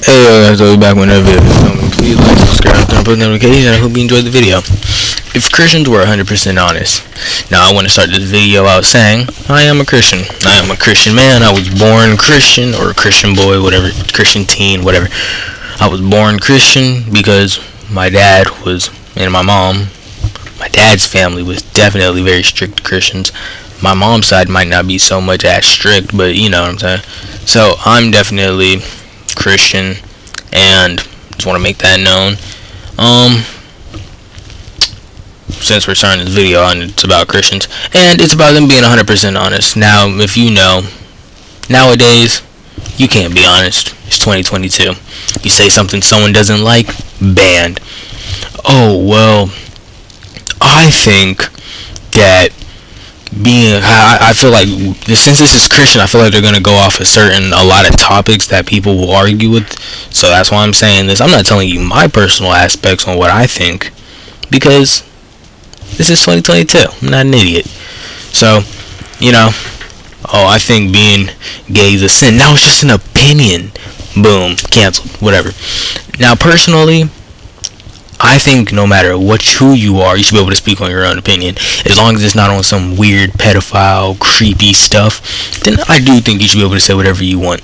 Hey guys, I'll be back whenever you film. Please like, subscribe, turn on post notifications, and I hope you enjoyed the video. If Christians were 100% honest, now I want to start this video out saying, I am a Christian. I am a Christian man. I was born Christian, or a Christian boy, whatever, Christian teen, whatever. I was born Christian because my dad was, and my dad's family was definitely very strict Christians. My mom's side might not be so much as strict, but you know what I'm saying. So I'm definitely Christian, and just want to make that known. Since we're starting this video and it's about Christians, and it's about them being 100% honest. Now, if you know, nowadays you can't be honest. It's 2022. You say something someone doesn't like, banned. Oh well, I think that I feel like since this is Christian, I feel like they're gonna go off a lot of topics that people will argue with. So that's why I'm saying this. I'm not telling you my personal aspects on what I think, because this is 2022. I'm not an idiot. So, you know, I think being gay is a sin. Now it's just an opinion. Boom, canceled. Whatever. Now personally, I think no matter who you are, you should be able to speak on your own opinion. As long as it's not on some weird pedophile, creepy stuff, then I do think you should be able to say whatever you want.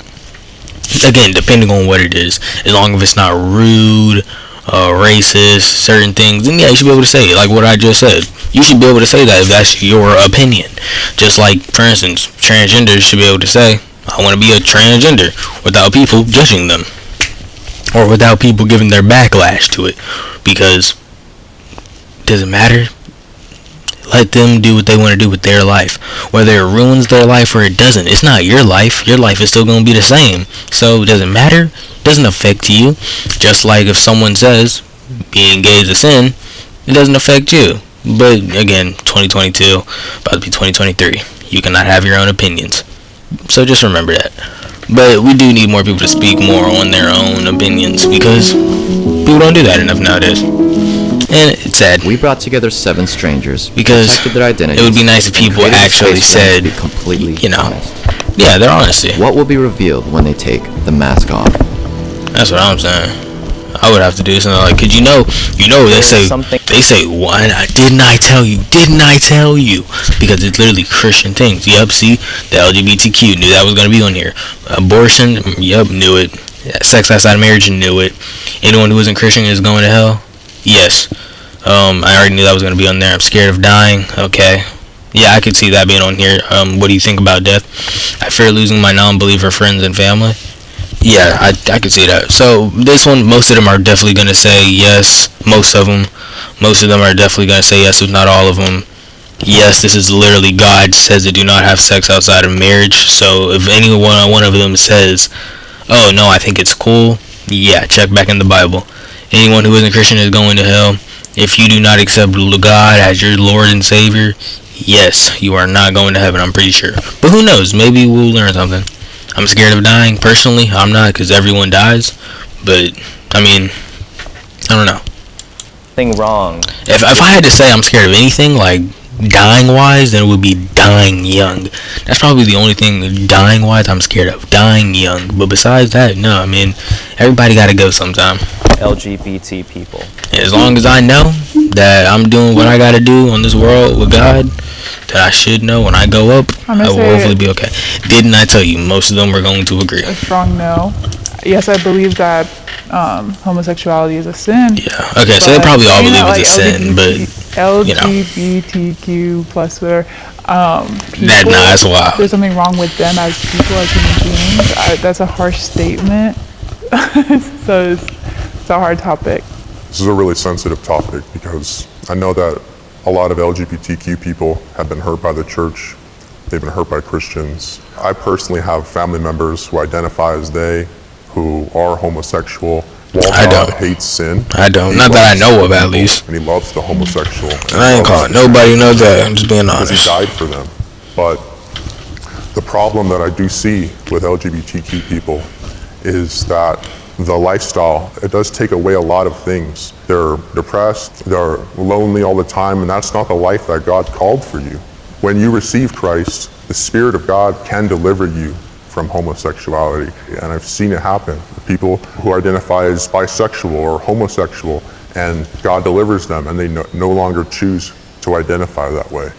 Again, depending on what it is. As long as it's not rude, racist, certain things, then yeah, you should be able to say it. Like what I just said. You should be able to say that if that's your opinion. Just like, for instance, transgenders should be able to say, I want to be a transgender, without people judging them. Or without people giving their backlash to it. Because it doesn't matter. Let them do what they want to do with their life. Whether it ruins their life or it doesn't. It's not your life. Your life is still going to be the same. So it doesn't matter. It doesn't affect you. Just like if someone says being gay is a sin, it doesn't affect you. But again, 2022, about to be 2023. You cannot have your own opinions. So just remember that. But we do need more people to speak more on their own opinions, because people don't do that enough nowadays. And it's sad. We brought together 7 strangers, because protected their identities. It would be nice if people actually said, you know, honest. Yeah, their honesty. What will be revealed when they take the mask off? That's what I'm saying. I would have to do something like, cause you know, they say, why didn't I tell you? Because it's literally Christian things. Yup, see, the LGBTQ, knew that was gonna be on here. Abortion, yup, knew it. Sex outside of marriage, knew it. Anyone who isn't Christian is going to hell? Yes. I already knew that was gonna be on there. I'm scared of dying. Okay. Yeah, I could see that being on here. What do you think about death? I fear losing my non-believer friends and family. Yeah, I could see that. So this one, most of them are definitely going to say yes. Most of them are definitely going to say yes, if not all of them. Yes, this is literally God says that do not have sex outside of marriage. So if one of them says, oh no, I think it's cool, yeah, check back in the Bible. Anyone who isn't Christian is going to hell. If you do not accept God as your Lord and Savior, yes, you are not going to heaven, I'm pretty sure. But who knows, maybe we'll learn something. I'm scared of dying. Personally, I'm not, because everyone dies. But, I mean, I don't know. Thing wrong. If I had to say I'm scared of anything, like, dying-wise, then it would be dying young. That's probably the only thing, dying-wise, I'm scared of. Dying young. But besides that, no, I mean, everybody got to go sometime. LGBT people. As long as I know that I'm doing what I got to do on this world with God, that I should know when I go up, I will hopefully be okay. Didn't I tell you most of them were going to agree? A strong no. Yes, I believe that homosexuality is a sin. Yeah. Okay, so they probably all believe it's a sin, but LGBTQ plus whatever. People, that's wild. There's something wrong with them as people, as human beings. That's a harsh statement. So it's a hard topic. This is a really sensitive topic because I know that a lot of LGBTQ people have been hurt by the church. They've been hurt by Christians. I personally have family members who identify as they, who are homosexual. While God hates sin. I don't. Not that I know of, at least. And he loves the homosexual. I ain't calling nobody knows that. I'm just being honest. Because he died for them. But the problem that I do see with LGBTQ people is that the lifestyle, it does take away a lot of things. They're depressed, they're lonely all the time, and that's not the life that God called for you. When you receive Christ, the Spirit of God can deliver you from homosexuality. And I've seen it happen. People who identify as bisexual or homosexual, and God delivers them, and they no longer choose to identify that way.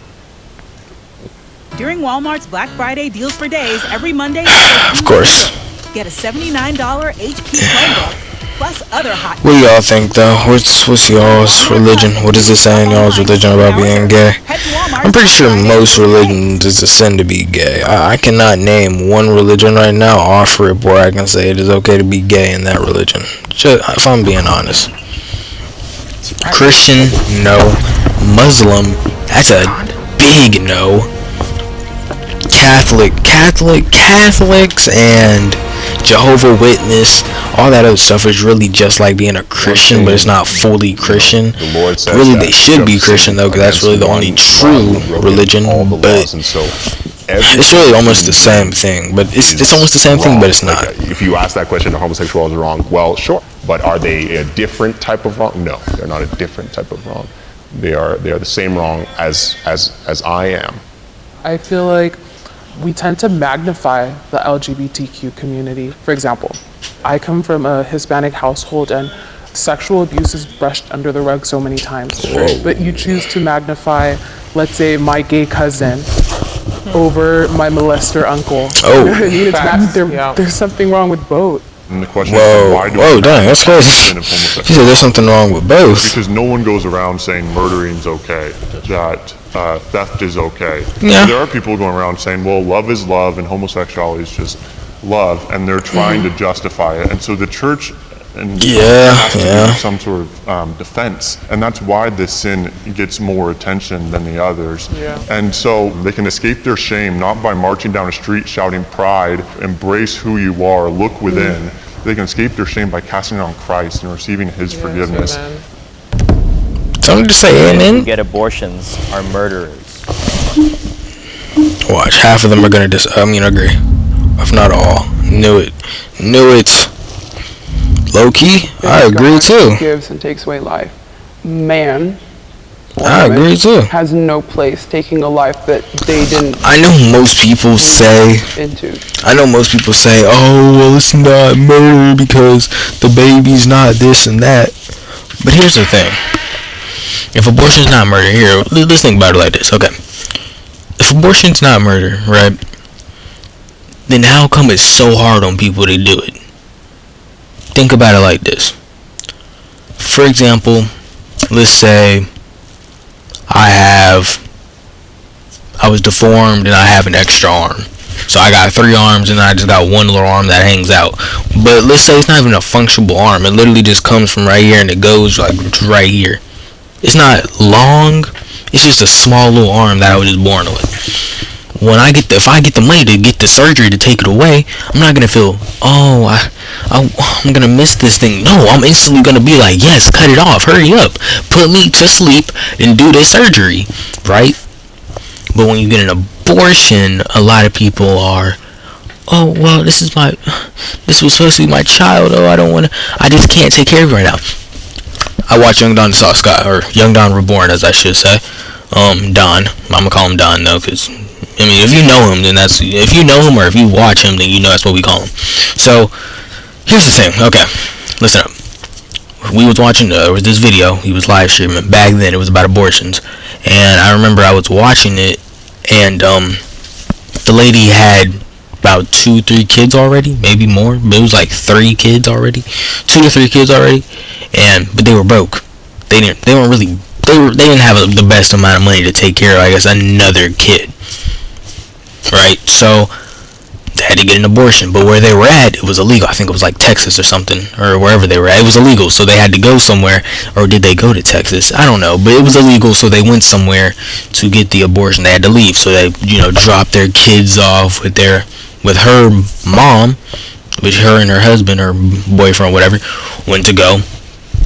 During Walmart's Black Friday deals for days, every Monday, Of course. get a $79 HP Chromebook, plus other hot. What do y'all think though? What's y'all's religion? What is it saying y'all's religion about being gay? I'm pretty sure most religions it's a sin to be gay. I cannot name one religion right now off rip where I can say it is okay to be gay in that religion. Just, if I'm being honest. Christian, no. Muslim, that's a big no. Catholics and Jehovah's Witness, all that other stuff is really just like being a Christian, but it's not fully Christian. Really, they should be Christian though, because that's really the only true religion. But it's really almost the same thing. But it's almost the same thing, but it's not. If you ask that question, are homosexuals wrong? Well, sure. But are they a different type of wrong? No, they're not a different type of wrong. They are the same wrong as I am. I feel like we tend to magnify the LGBTQ community. For example, I come from a Hispanic household and sexual abuse is brushed under the rug so many times. Right? But you choose to magnify, let's say, my gay cousin over my molester uncle. Oh. I mean, there's something wrong with both. And the question is, why do whoa, dang, that's crazy. You said there's something wrong with both. Because no one goes around saying murdering's okay, that theft is okay. Yeah. There are people going around saying, well, love is love and homosexuality is just love, and they're trying to justify it. And so the church has to do some sort of defense, and that's why this sin gets more attention than the others. And so they can escape their shame not by marching down a street shouting pride, embrace who you are, look within. They can escape their shame by casting it on Christ and receiving his forgiveness. Amen. Something to say amen? Who get abortions are murderers. Watch, half of them are gonna agree. If not all. Knew it. Low key, I agree too. Gives and takes away life. Man, I agree too. has no place taking a life that they didn't. I know most people say, oh, well, it's not murder because the baby's not this and that. But here's the thing. If abortion's not murder, here, let's think about it like this, okay. If abortion's not murder, right, then how come it's so hard on people to do it? Think about it like this. For example, let's say I was deformed and I have an extra arm. So I got 3 arms and I just got 1 little arm that hangs out. But let's say it's not even a functional arm. It literally just comes from right here and it goes like right here. It's not long. It's just a small little arm that I was just born with. If I get the money to get the surgery to take it away, I'm not gonna feel, I'm gonna miss this thing. No, I'm instantly gonna be like, yes, cut it off, hurry up, put me to sleep and do this surgery, right? But when you get an abortion, a lot of people are, oh, well, this was supposed to be my child. Oh, I just can't take care of it right now. I watched Young Don Saw Scott, or Young Don Reborn, as I should say. Don. I'm gonna call him Don though, because if you know him, then if you know him or if you watch him, then you know that's what we call him. So here's the thing. Okay, listen up. We was watching. There was this video. He was live streaming. Back then, it was about abortions, and I remember I was watching it, and the lady had about 2-3 kids already, maybe more, but it was like 3 kids already, 2 to 3 kids already, but they were broke. They didn't have the best amount of money to take care of, I guess, another kid, right? So they had to get an abortion, but where they were at, it was illegal. I think it was like Texas or something, or wherever they were at. It was illegal, so they had to go somewhere. Or did they go to Texas? I don't know, but it was illegal, so they went somewhere to get the abortion. They had to leave, so they dropped their kids off with her mom, with her and her husband or boyfriend, whatever, went to go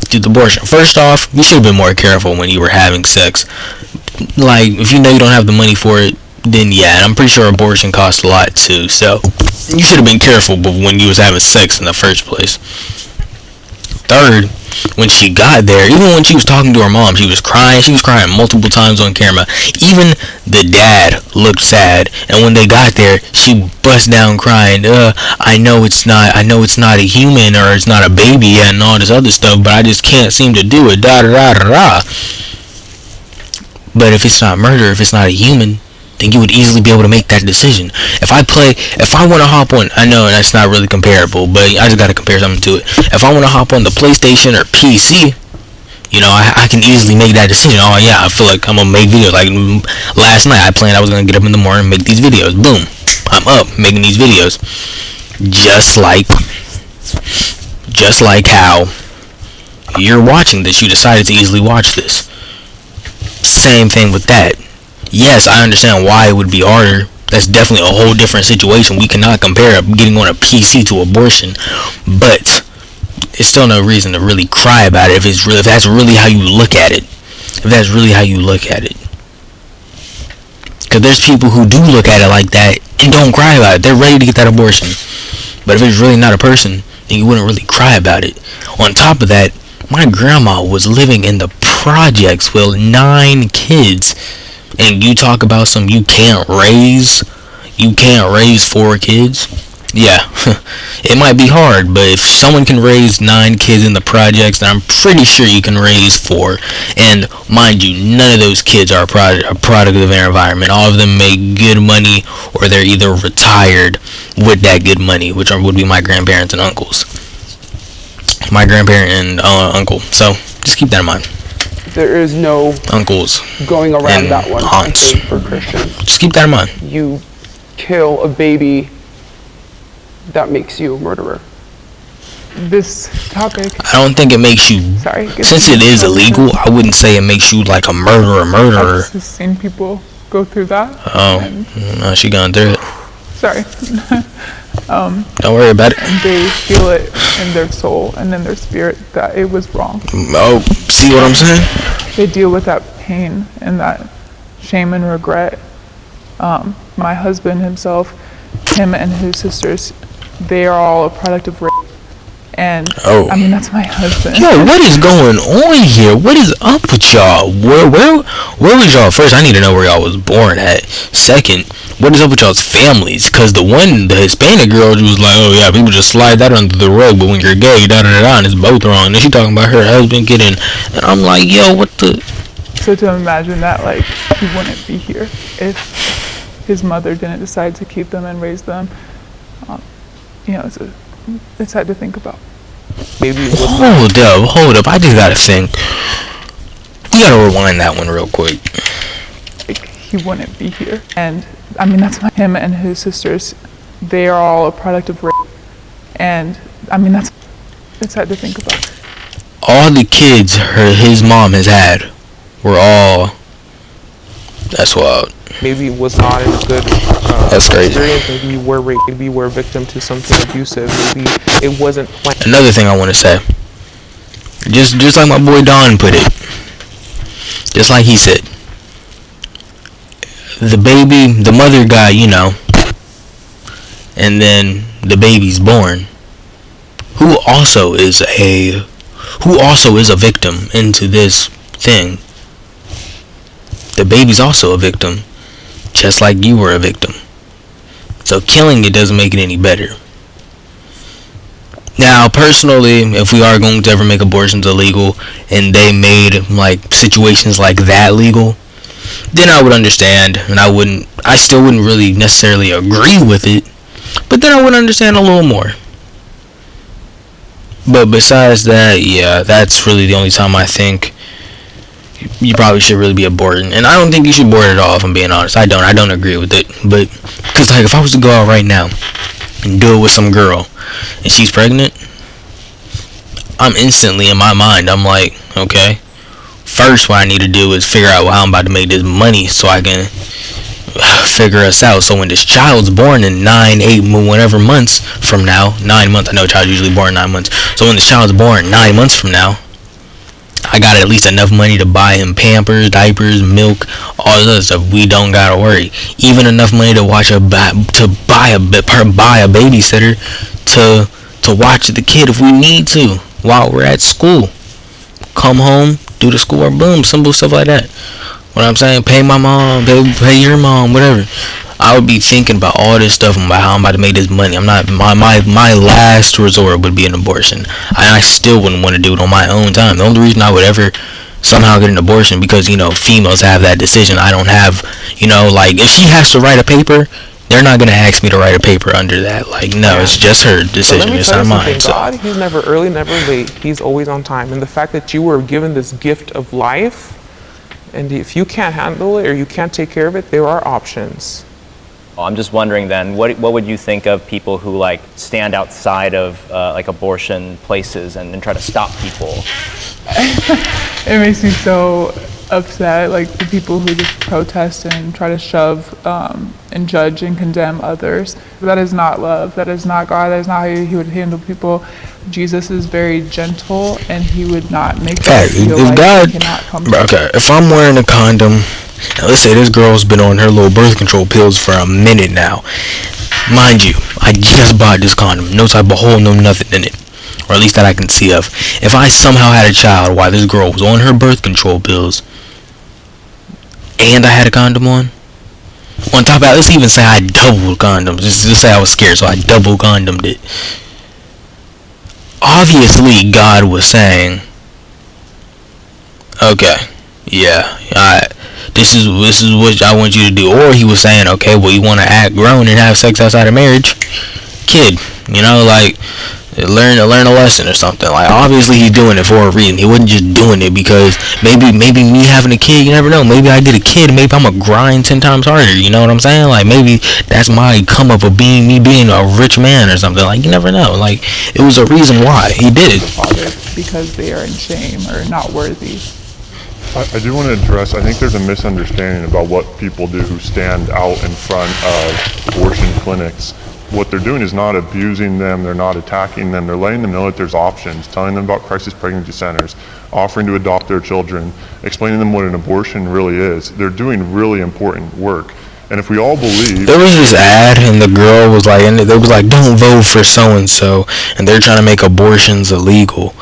did the abortion. First off, you should have been more careful when you were having sex. Like, if you know you don't have the money for it, then yeah, and I'm pretty sure abortion costs a lot too, so you should have been careful when you was having sex in the first place. Third, when she got there, even when she was talking to her mom, she was crying. She was crying multiple times on camera. Even the dad looked sad. And when they got there, she bust down crying. I know it's not a human, or it's not a baby yet, and all this other stuff, but I just can't seem to do it. Da da da da da. But if it's not murder, if it's not a human, then you would easily be able to make that decision. If I want to hop on, I know that's not really comparable, but I just got to compare something to it. If I want to hop on the PlayStation or PC, you know, I can easily make that decision. Oh yeah, I feel like I'm gonna make videos. Like last night, I planned I was gonna get up in the morning and make these videos. Boom, I'm up making these videos. Just like how you're watching this, you decided to easily watch this. Same thing with that. Yes, I understand why it would be harder. That's definitely a whole different situation. We cannot compare getting on a PC to abortion, but it's still no reason to really cry about it if that's really how you look at it. Because there's people who do look at it like that and don't cry about it. They're ready to get that abortion. But if it's really not a person, then you wouldn't really cry about it. On top of that, my grandma was living in the projects with 9 kids. And you talk about you can't raise 4 kids. Yeah, it might be hard, but if someone can raise 9 kids in the projects, then I'm pretty sure you can raise 4. And mind you, none of those kids are a product of their environment. All of them make good money, or they're either retired with that good money, which would be my grandparents and uncles. My grandparent and uncle. So just keep that in mind. There is no uncles going around and that one. aunts. I think for Christians, just keep that in mind. You kill a baby, that makes you a murderer. This topic, I don't think it makes you. Since it is illegal, I wouldn't say it makes you like a murderer. I've just seen people go through that. Oh, no, she gone through it. Sorry. Don't worry about it. They feel it in their soul and in their spirit that it was wrong. Oh, see what I'm saying? They deal with that pain and that shame and regret. My husband himself, him and his sisters, they are all a product of rape. And I mean, that's my husband. Yo, what is going on here? What is up with y'all? Where was y'all? First, I need to know where y'all was born at. Second, what is up with y'all's families? Because the Hispanic girl was like, oh yeah, people just slide that under the rug, but when you're gay, da da da da, and it's both wrong. And then she talking about her husband getting, and I'm like, yo, what the? So to imagine that, like, he wouldn't be here if his mother didn't decide to keep them and raise them. You know, it's hard to think about. Maybe hold up. I just gotta think. We gotta rewind that one real quick. Like, he wouldn't be here, and I mean that's him and his sisters. They are all a product of rape, and I mean it's hard to think about. All the kids his mom has had were all. That's wild. Maybe was not in a good that's crazy. experience. Maybe you were raped. Maybe you were a victim to something abusive. Maybe it wasn't planned. Another thing I want to say, just like my boy Don put it, just like he said, the mother got, you know, and then the baby's born, who also is a victim into this thing. The baby's also a victim, just like you were a victim. So killing it doesn't make it any better. Now, personally, if we are going to ever make abortions illegal, and they made like situations like that legal, then I would understand, and I still wouldn't really necessarily agree with it, but then I would understand a little more. But besides that, yeah, that's really the only time I think you probably should really be aborting. And I don't think you should abort at all, if I'm being honest. I don't agree with it. But, because like, if I was to go out right now and do it with some girl, and she's pregnant, I'm instantly in my mind, I'm like, okay, first what I need to do is figure out how I'm about to make this money so I can figure us out. So when this child's born in 9, 8, whatever months from now, 9 months, I know a child's usually born 9 months. So when the child's born 9 months from now, I got at least enough money to buy him Pampers, diapers, milk, all this other stuff. We don't gotta worry. Even enough money to buy a babysitter to watch the kid if we need to while we're at school. come home, do the schoolwork, boom, simple stuff like that. What I'm saying, pay my mom, pay your mom, whatever. I would be thinking about all this stuff about how I'm about to make this money. I'm not my last resort would be an abortion. I still wouldn't want to do it on my own time. The only reason I would ever somehow get an abortion because females have that decision. I don't have like if she has to write a paper, they're not gonna ask me to write a paper under that. Like no, it's just her decision. It's not mine. So. God, he's never early, never late. He's always on time. And the fact that you were given this gift of life, and if you can't handle it or you can't take care of it, there are options. I'm just wondering then, what would you think of people who like stand outside of like abortion places and try to stop people? It makes me so upset, like the people who just protest and try to shove and judge and condemn others. That is not love. That is not God. That is not how he would handle people. Jesus is very gentle, and he would not make us feel like he cannot come to okay, if I'm wearing a condom, now let's say this girl's been on her little birth control pills for a minute now. Mind you, I just bought this condom. No type of hole, no nothing in it. Or at least that I can see of. If I somehow had a child while this girl was on her birth control pills, and I had a condom on top of that, let's even say I doubled condoms. Just say I was scared, so I double condomed it. Obviously, God was saying, okay, yeah, this is what I want you to do. Or he was saying, okay, well, you want to act grown and have sex outside of marriage? Kid, like, learn a lesson or something. Like, obviously he's doing it for a reason. He wasn't just doing it because maybe me having a kid, you never know. Maybe I get a kid, maybe I'm gonna grind 10 times harder. You know what I'm saying? Like, maybe that's my come up of being a rich man or something. Like, you never know. Like, it was a reason why he did it. Because they are in shame or not worthy. I do want to address, I think there's a misunderstanding about what people do who stand out in front of abortion clinics. What they're doing is not abusing them, they're not attacking them, they're letting them know that there's options, telling them about crisis pregnancy centers, offering to adopt their children, explaining them what an abortion really is. They're doing really important work. And if we all believe... There was this ad, and the girl was like, and they was like, don't vote for so-and-so, and they're trying to make abortions illegal.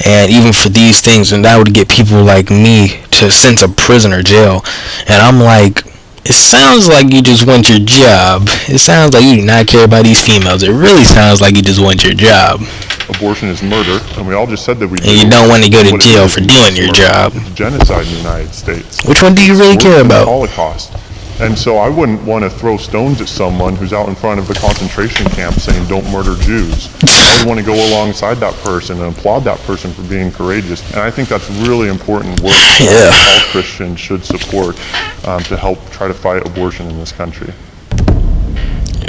And even for these things, and that would get people like me to sent to prison or jail. And I'm like, it sounds like you just want your job. It sounds like you do not care about these females. It really sounds like you just want your job. Abortion is murder, and we all just said that we do. And you don't want to go to jail for doing your job. Genocide in the United States. Which one do you really care about? Holocaust. And so I wouldn't want to throw stones at someone who's out in front of the concentration camp saying don't murder Jews. I would want to go alongside that person and applaud that person for being courageous. And I think that's really important work that all Christians should support to help try to fight abortion in this country.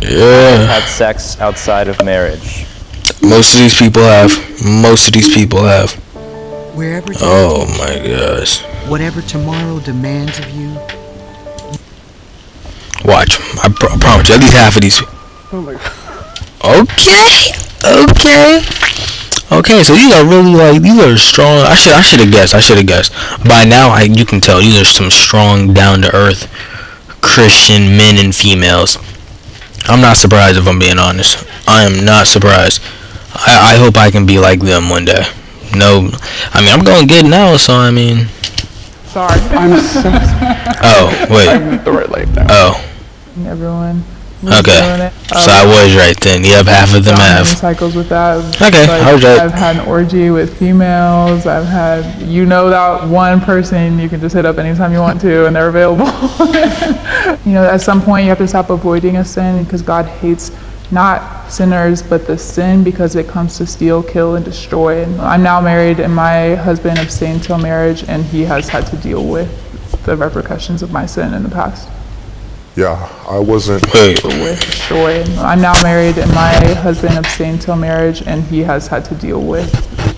Yeah. Had sex outside of marriage. Most of these people have. Wherever oh my gosh. Whatever tomorrow demands of you. Watch. I promise you, at least half of these. Oh my god. Okay, so these are really these are strong. I should have guessed. By now, you can tell these are some strong, down to earth Christian men and females. I'm not surprised if I'm being honest. I am not surprised. I hope I can be like them one day. No, I'm going good now, so Sorry. I'm so sorry. Oh, wait. I meant the right life now. Oh. Everyone. Okay. So I was right then. Yep, half of them have. Cycles with that. Okay, I was right. I've had an orgy with females. I've had, that one person you can just hit up anytime you want to, and they're available. At some point you have to stop avoiding a sin because God hates not sinners, but the sin, because it comes to steal, kill, and destroy. And I'm now married, and my husband abstained till marriage, and he has had to deal with the repercussions of my sin in the past. Yeah, I wasn't. With joy. I'm now married, and my husband abstained till marriage, and he has had to deal with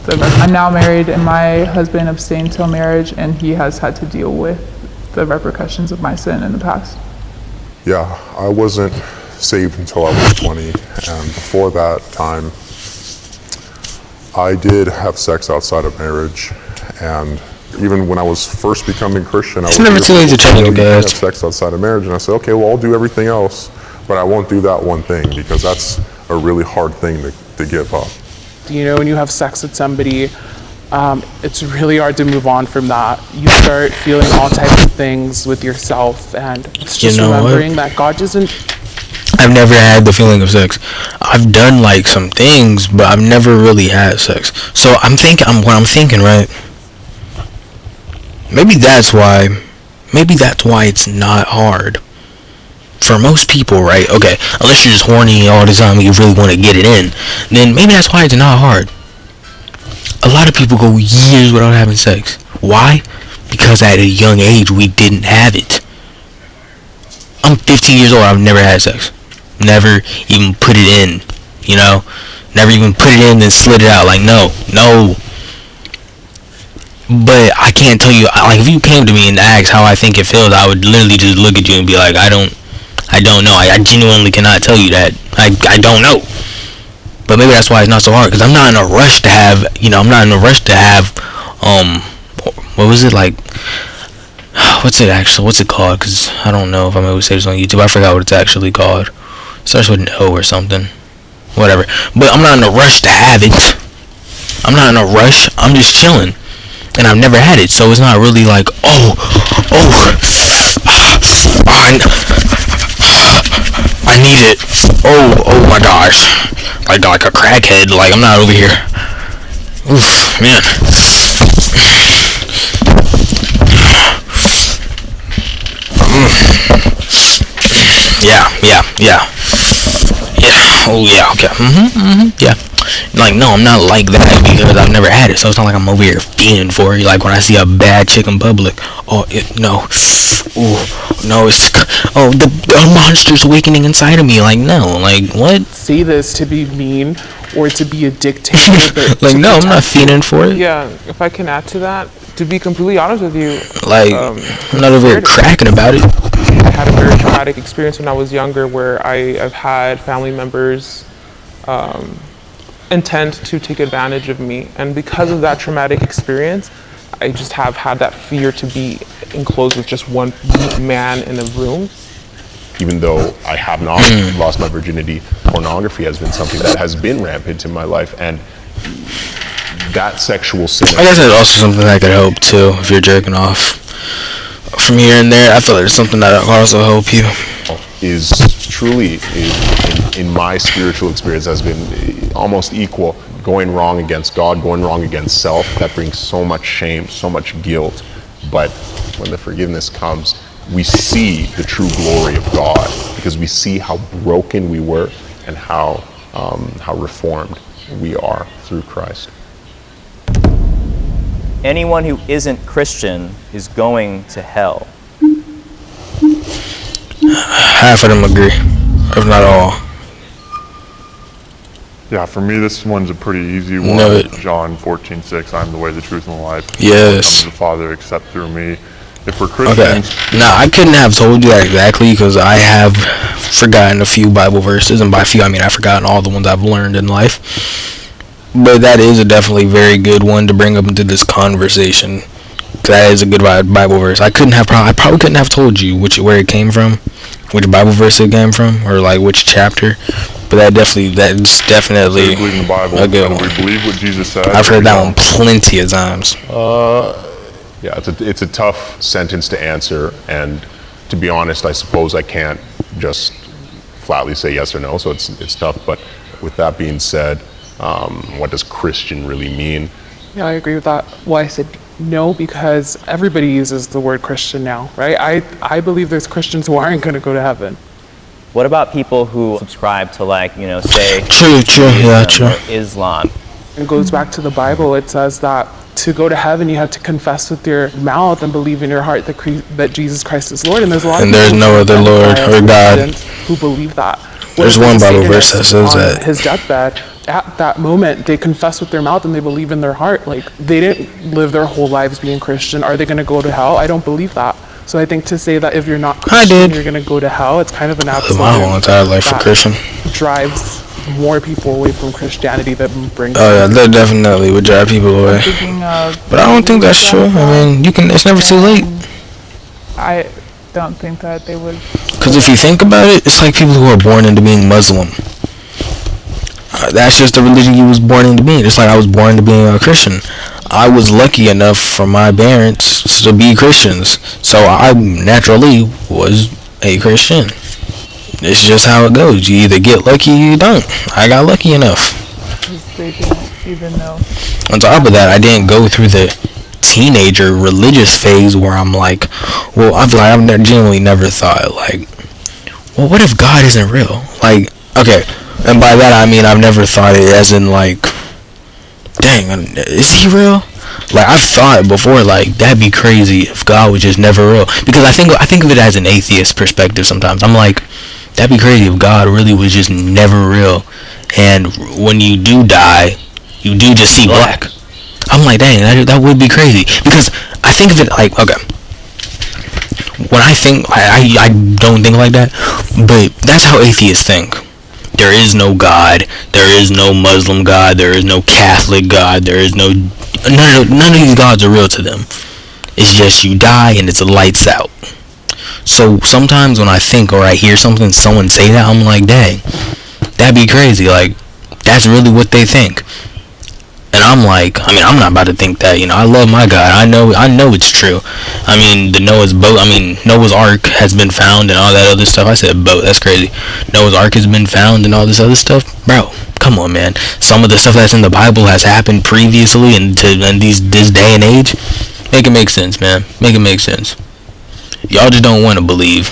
I'm now married, and my husband abstained till marriage, and he has had to deal with the repercussions of my sin in the past. Yeah, I wasn't saved until I was 20, and before that time, I did have sex outside of marriage, and even when I was first becoming Christian, I was never too late to change, guys. Have sex outside of marriage, and I said, okay, well, I'll do everything else, but I won't do that one thing because that's a really hard thing to give up. When you have sex with somebody, it's really hard to move on from that. You start feeling all types of things with yourself, and it's just remembering that God doesn't. I've never had the feeling of sex. I've done like some things, but I've never really had sex. So I'm thinking, right? Maybe that's why it's not hard for most people, right? Okay, unless you're just horny all the time and you really want to get it in, then maybe that's why it's not hard. A lot of people go years without having sex. Why? Because at a young age we didn't have it. I'm 15 years old, I've never had sex. Never even put it in, never even put it in and slid it out. Like, no. But I can't tell you, like, if you came to me and asked how I think it feels, I would literally just look at you and be like, I don't know. I genuinely cannot tell you that. I don't know. But maybe that's why it's not so hard, because I'm not in a rush to have, what was it, like, what's it called, because I don't know if I'm able to say this on YouTube. I forgot what it's actually called. It starts with an O or something. Whatever. But I'm not in a rush to have it. I'm not in a rush. I'm just chilling. And I've never had it, so it's not really like, I need it. Oh my gosh. Like a crackhead. Like, I'm not over here. Oof, man. Yeah. Oh yeah, okay. Yeah. Like, no, I'm not like that because I've never had it, so it's not like I'm over here fiending for it. Like when I see a bad chick in public, the monster's awakening inside of me. Like, no, like, what? Say this to be mean or to be a dictator. Like, no, I'm not fiending for it. Yeah, if I can add to that, to be completely honest with you, like, I'm not over here cracking about it. I had a very traumatic experience when I was younger where I've had family members intend to take advantage of me, and because of that traumatic experience, I just have had that fear to be enclosed with just one man in a room. Even though I have not lost my virginity, pornography has been something that has been rampant in my life, and that sexual sin. I guess it's also something that could help too if you're jerking off from here and there. I feel like it's something that will also help you. Is truly, in my spiritual experience, has been almost equal. Going wrong against God, going wrong against self, that brings so much shame, so much guilt. But when the forgiveness comes, we see the true glory of God, because we see how broken we were and how reformed we are through Christ. Anyone who isn't Christian is going to hell. Half of them agree, if not all. Yeah, for me, this one's a pretty easy one. No, John 14:6, I'm the way, the truth, and the life. Yes. Come to the Father except through me. If we're Christians... Okay. Now, I couldn't have told you that exactly because I have forgotten a few Bible verses, and by few, I mean I've forgotten all the ones I've learned in life. But that is a definitely very good one to bring up into this conversation. That is a good Bible verse. I probably couldn't have told you where it came from, which Bible verse it came from, or like which chapter. But that's definitely we believe in the Bible, a good and one. we believe what Jesus said. I've heard that one plenty of times. Yeah, it's a tough sentence to answer, and to be honest, I suppose I can't just flatly say yes or no, so it's tough. But with that being said, what does Christian really mean? Yeah, I agree with that. Well, I said no because everybody uses the word Christian now, right? I believe there's Christians who aren't going to go to heaven. What about people who subscribe to, like, say, true, yeah, true, or Islam? It goes back to the Bible. It says that to go to heaven, you have to confess with your mouth and believe in your heart that Jesus Christ is Lord. And there's a lot of people there's no other Lord or God who believe that. There's one Bible verse that says that. His deathbed, at that moment, they confess with their mouth and they believe in their heart. Like, they didn't live their whole lives being Christian. Are they going to go to hell? I don't believe that. So I think to say that if you're not Christian, you're going to go to hell, it's kind of an absolute. My whole entire life for Christian drives more people away from Christianity than brings. Oh yeah, that definitely would drive people away. But I don't think that's true. I mean, it's never too late. I don't think that they would. Because if you think about it, it's like people who are born into being Muslim. That's just the religion you was born into being. Just like I was born into being a Christian. I was lucky enough for my parents to be Christians, so I naturally was a Christian. It's just how it goes. You either get lucky or you don't. I got lucky enough. They didn't even know. On top of that, I didn't go through the teenager religious phase where I'm like, well, I've genuinely never thought, like, well, what if God isn't real? Like, okay, and by that I mean I've never thought it as in like, dang, is he real? Like, I've thought before, like, that'd be crazy if God was just never real. Because I think of it as an atheist perspective sometimes. I'm like, that'd be crazy if God really was just never real. And when you do die, you do just see black. I'm like, dang, that would be crazy. Because I think of it like, okay, when I think, I don't think like that, but that's how atheists think. There is no God. There is no Muslim God. There is no Catholic God. There is no... None of these gods are real to them. It's just you die and it's lights out. So sometimes when I think or I hear someone say that, I'm like, dang, that'd be crazy. Like, that's really what they think. And I'm like, I mean, I'm not about to think that, I love my God. I know it's true. I mean, Noah's Ark has been found and all that other stuff. I said boat, that's crazy. Noah's Ark has been found and all this other stuff. Bro, come on, man. Some of the stuff that's in the Bible has happened previously in this day and age. Make it make sense, man. Make it make sense. Y'all just don't want to believe.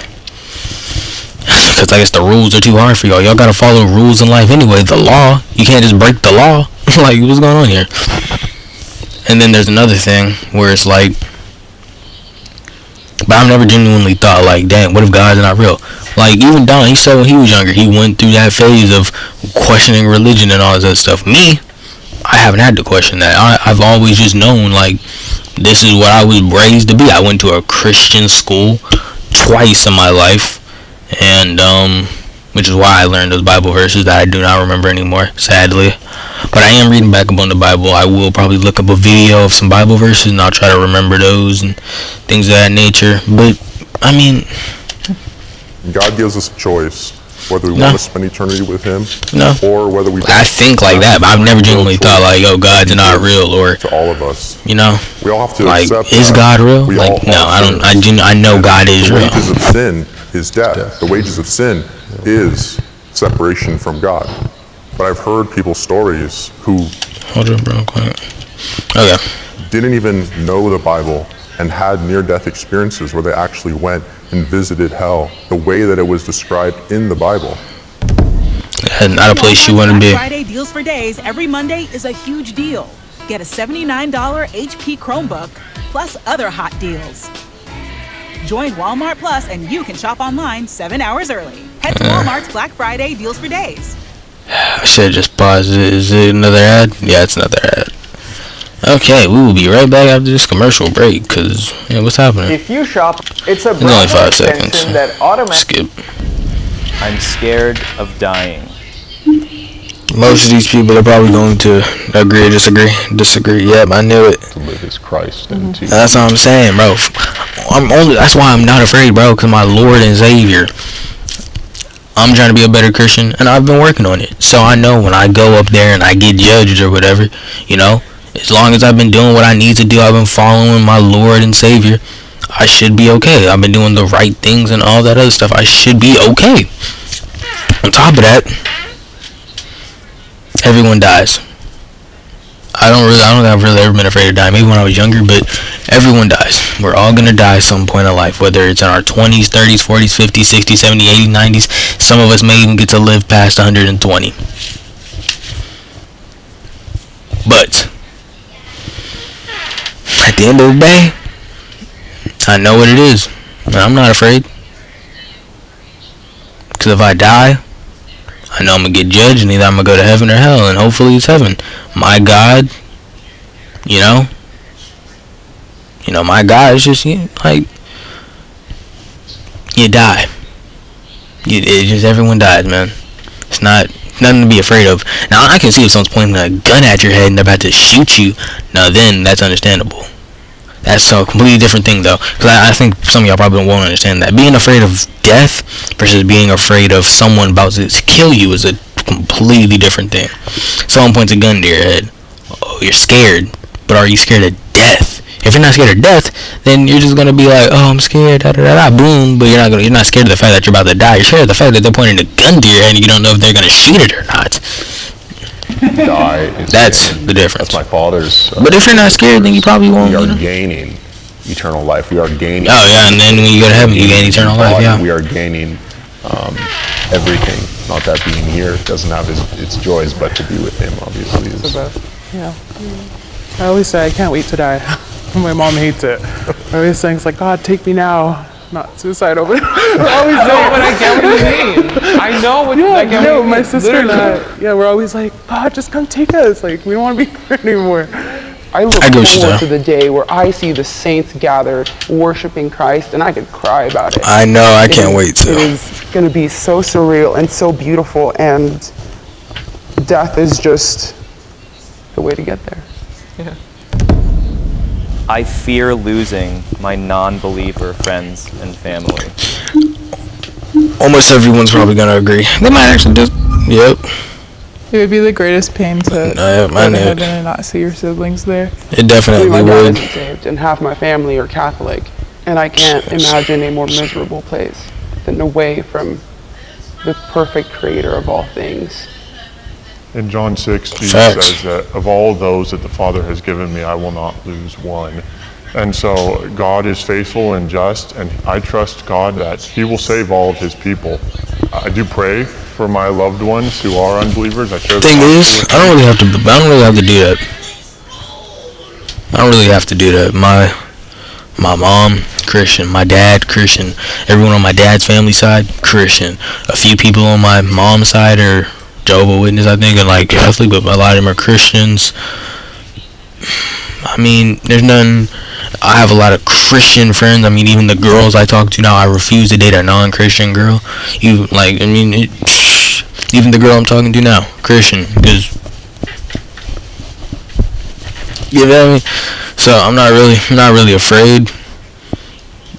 Because I guess the rules are too hard for y'all. Y'all gotta follow rules in life anyway. The law. You can't just break the law. Like, what's going on here? And then there's another thing where it's like, but I've never genuinely thought, like, damn, what if God's not real? Like, even Don, he said when he was younger, he went through that phase of questioning religion and all that stuff. Me, I haven't had to question that. I've always just known, like, this is what I was raised to be. I went to a Christian school twice in my life, and which is why I learned those Bible verses that I do not remember anymore, sadly. But I am reading back up on the Bible. I will probably look up a video of some Bible verses and I'll try to remember those and things of that nature. But, I mean... God gives us a choice, whether we want to spend eternity with Him or whether we... I think like that, but I've never genuinely thought like, yo, God's not real, or... To all of us. You know? We all have to like, accept is that. God real? We Like, no, I don't... I know God is real. The wages of sin is death. The wages of sin is separation from God. But I've heard people's stories who Hold on, bro. Quiet. Okay. didn't even know the Bible and had near-death experiences where they actually went and visited hell the way that it was described in the Bible. Not a place you want to be. Friday deals for days every Monday is a huge deal. Get a $79 HP Chromebook plus other hot deals. Join Walmart Plus and you can shop online 7 hours early. Head to Walmart's Black Friday deals for days. I should just pause it. Is it another ad? Yeah, it's another ad. Okay, we will be right back after this commercial break, because, what's happening? If you shop, it's a It's only 5 seconds. extension that automatically... Skip. I'm scared of dying. Most of these people are probably going to agree or disagree. Yep, I knew it. To live as Christ and to... That's what I'm saying, bro. That's why I'm not afraid, bro, because my Lord and Savior. I'm trying to be a better Christian, and I've been working on it. So I know when I go up there and I get judged or whatever, as long as I've been doing what I need to do, I've been following my Lord and Savior, I should be okay. I've been doing the right things and all that other stuff. I should be okay. On top of that, everyone dies. I don't think I've really ever been afraid of dying. Maybe when I was younger, but everyone dies. We're all gonna die at some point in life, whether it's in our 20s, 30s, 40s, 50s, 60s, 70s, 80s, 90s. Some of us may even get to live past 120. But at the end of the day, I know what it is, and I'm not afraid. Because if I die, I know I'm going to get judged, and either I'm going to go to heaven or hell, and hopefully it's heaven. My God, my God is just, like, you die. It's just everyone dies, man. It's nothing to be afraid of. Now, I can see if someone's pointing a gun at your head and they're about to shoot you. Now, then, that's understandable. That's a completely different thing, though. Because I think some of y'all probably won't understand that. Being afraid of death versus being afraid of someone about to kill you is a completely different thing. Someone points a gun to your head. Oh, you're scared, but are you scared of death? If you're not scared of death, then you're just gonna be like, oh, I'm scared, da da da da, boom. But you're not scared of the fact that you're about to die. You're scared of the fact that they're pointing a gun to your head and you don't know if they're gonna shoot it or not. That's the difference. That's my father's. But if you're not scared, then you probably won't. We are gaining eternal life. We are gaining. Oh yeah, and then when you go to heaven, you gain eternal life. Yeah. We are gaining everything. Not that being here doesn't have its joys, but to be with Him, obviously, is the best. Yeah. I always say I can't wait to die. My mom hates it. I always saying, it's like, God, take me now. Not suicidal, but we're always saying, but I get what you mean. I know what I get. No, my sister and I, we're always like, God, just come take us. Like, we don't want to be here anymore. I look forward to the day where I see the saints gathered, worshiping Christ, and I could cry about it. I know, I can't wait to. It is going to be so surreal and so beautiful, and death is just the way to get there. Yeah. I fear losing my non-believer friends and family. Almost everyone's probably gonna agree. They might actually just, yep. It would be the greatest pain to go to heaven and not see your siblings there. It definitely my would. dad isn't saved, and half my family are Catholic, and I can't imagine a more miserable place than away from the perfect Creator of all things. In John 6, Jesus says that of all those that the Father has given me, I will not lose one. And so God is faithful and just, and I trust God that He will save all of His people. I do pray for my loved ones who are unbelievers. I share the thing is, I don't really have to do that. I don't really have to do that. My mom, Christian. My dad, Christian. Everyone on my dad's family side, Christian. A few people on my mom's side are Jehovah's Witness, I think, and like Catholic, but a lot of them are Christians. I mean, there's none. I have a lot of Christian friends. I mean, even the girls I talk to now, I refuse to date a non-Christian girl. Even the girl I'm talking to now, Christian, because you know what I mean. So I'm not really afraid,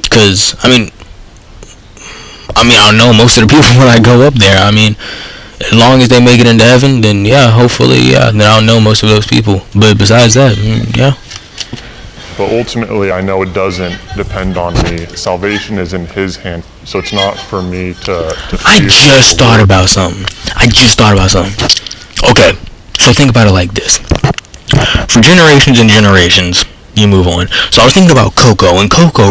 because I mean, I know most of the people when I go up there. I mean, as long as they make it into heaven, then yeah, hopefully, yeah, then I'll know most of those people. But besides that, yeah. But ultimately, I know it doesn't depend on me. Salvation is in His hand, so it's not for me to I just thought about something. Okay, so think about it like this. For generations and generations, you move on. So I was thinking about Coco,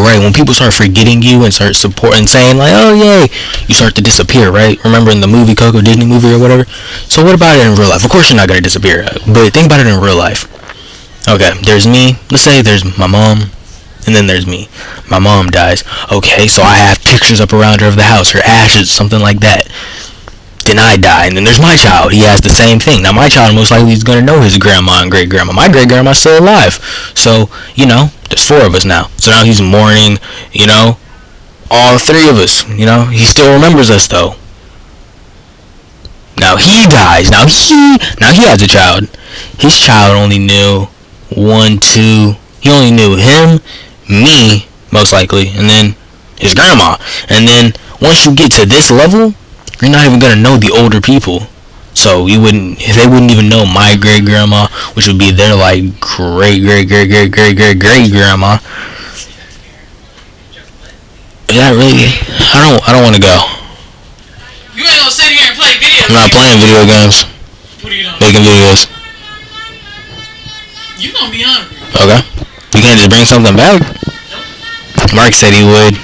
right? When people start forgetting you and start supporting, saying like, oh yay, you start to disappear, right? Remember in the movie Coco, Disney movie or whatever? So what about it in real life? Of course you're not going to disappear, but think about it in real life. Okay, there's me. Let's say there's my mom, and then there's me. My mom dies. Okay, so I have pictures up around her of the house, her ashes, something like that. Then I die, and then there's my child. He has the same thing. Now my child most likely is going to know his grandma and great-grandma. My great-grandma's still alive. So, there's 4 of us now. So now he's mourning, all 3 of us, He still remembers us, though. Now he dies. Now he has a child. His child only knew 1, 2. He only knew him, me, most likely, and then his grandma. And then once you get to this level, you're not even gonna know the older people. So they wouldn't even know my great grandma, which would be their like great grandma. Is that really? I don't want to go. You ain't gonna sit here and play video games. I'm not playing video games. What are you doing? Making videos. You gonna be hungry. Okay. You can't just bring something back. Mark said he would.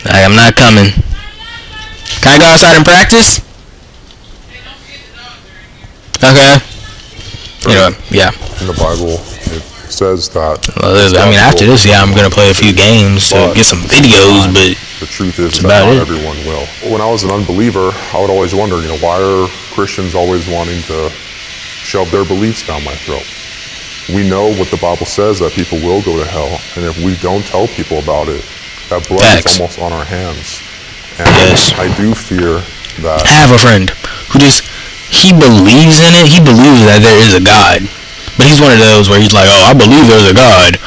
I'm not coming. Can I go outside and practice? Okay. Yeah. In the Bible, it says that. After this, yeah, I'm gonna play a few games to get some videos, but the truth is that not everyone will. When I was an unbeliever, I would always wonder, why are Christians always wanting to shove their beliefs down my throat? We know what the Bible says, that people will go to hell, and if we don't tell people about it, that blood is almost on our hands. And I do fear that. I have a friend who he believes in it. He believes that there is a God, but he's one of those where he's like, oh, I believe there's a God,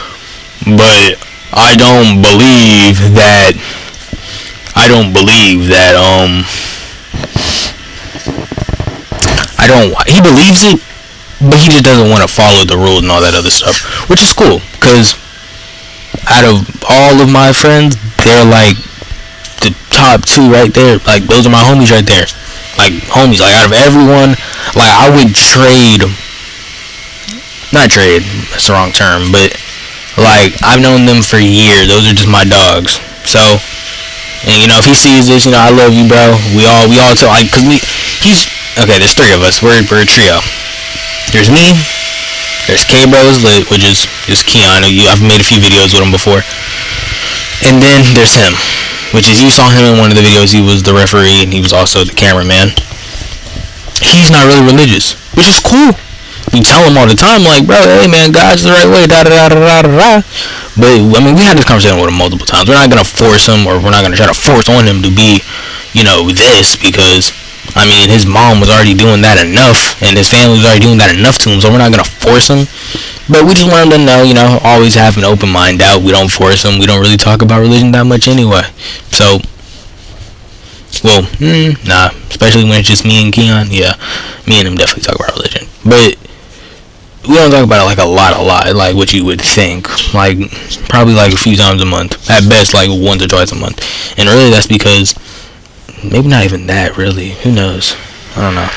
but I don't believe that he believes it, but he just doesn't want to follow the rules and all that other stuff, which is cool, because out of all of my friends, they're like the top 2 right there. Like, those are my homies right there. Like, homies, like, out of everyone, like, I would not trade, that's the wrong term, but, like, I've known them for years. Those are just my dogs. So, and, you know, if he sees this, you know, I love you, bro. We all tell, like, because okay, there's 3 of us. We're a trio. There's me, there's K-Bros, which is Keon. I've made a few videos with him before. And then there's him, which is, you saw him in one of the videos. He was the referee, and he was also the cameraman. He's not really religious, which is cool. We tell him all the time, like, bro, hey, man, God's the right way, da-da-da-da-da-da. But, I mean, we had this conversation with him multiple times. We're not going to force him, or we're not going to try to force on him to be, you know, this, because, I mean, his mom was already doing that enough, and his family was already doing that enough to him, so we're not going to force him. But we just want him to know, you know, always have an open mind out. We don't force him. We don't really talk about religion that much anyway. So, well, nah, especially when it's just me and Keon. Yeah, me and him definitely talk about religion. But we don't talk about it like a lot, like what you would think. Like, probably like a few times a month. At best, like once or twice a month. And really, that's because, maybe not even that, really. Who knows? I don't know.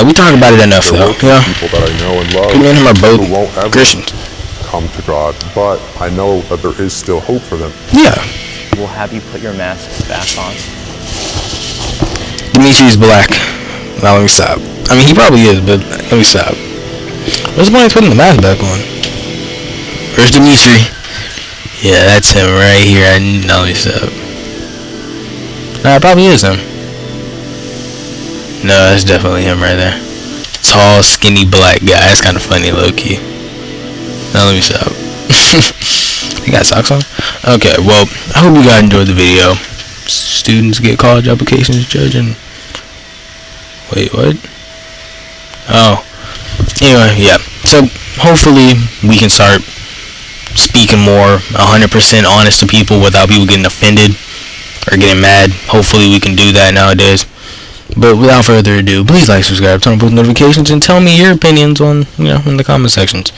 We talk about it enough, though. Yeah. People that I know and love me and him are both who won't ever Christians. come to God, but I know that there is still hope for them. Yeah. We'll have you put your masks back on. Dimitri's black. Now let me stop. I mean, he probably is, but let me stop. What's the point of putting the mask back on? Where's Dimitri? Yeah, that's him right here. I know he's up. Nah, it probably is him. No, that's definitely him right there. Tall, skinny, black guy. That's kind of funny, low-key. Now let me stop. You got socks on? Okay, well, I hope you guys enjoyed the video. Students get college applications judging. Wait, what? Oh. Anyway, yeah. So, hopefully, we can start speaking more 100% honest to people without people getting offended or getting mad. Hopefully, we can do that nowadays. But without further ado, please like, subscribe, turn on post notifications, and tell me your opinions on, in the comment sections.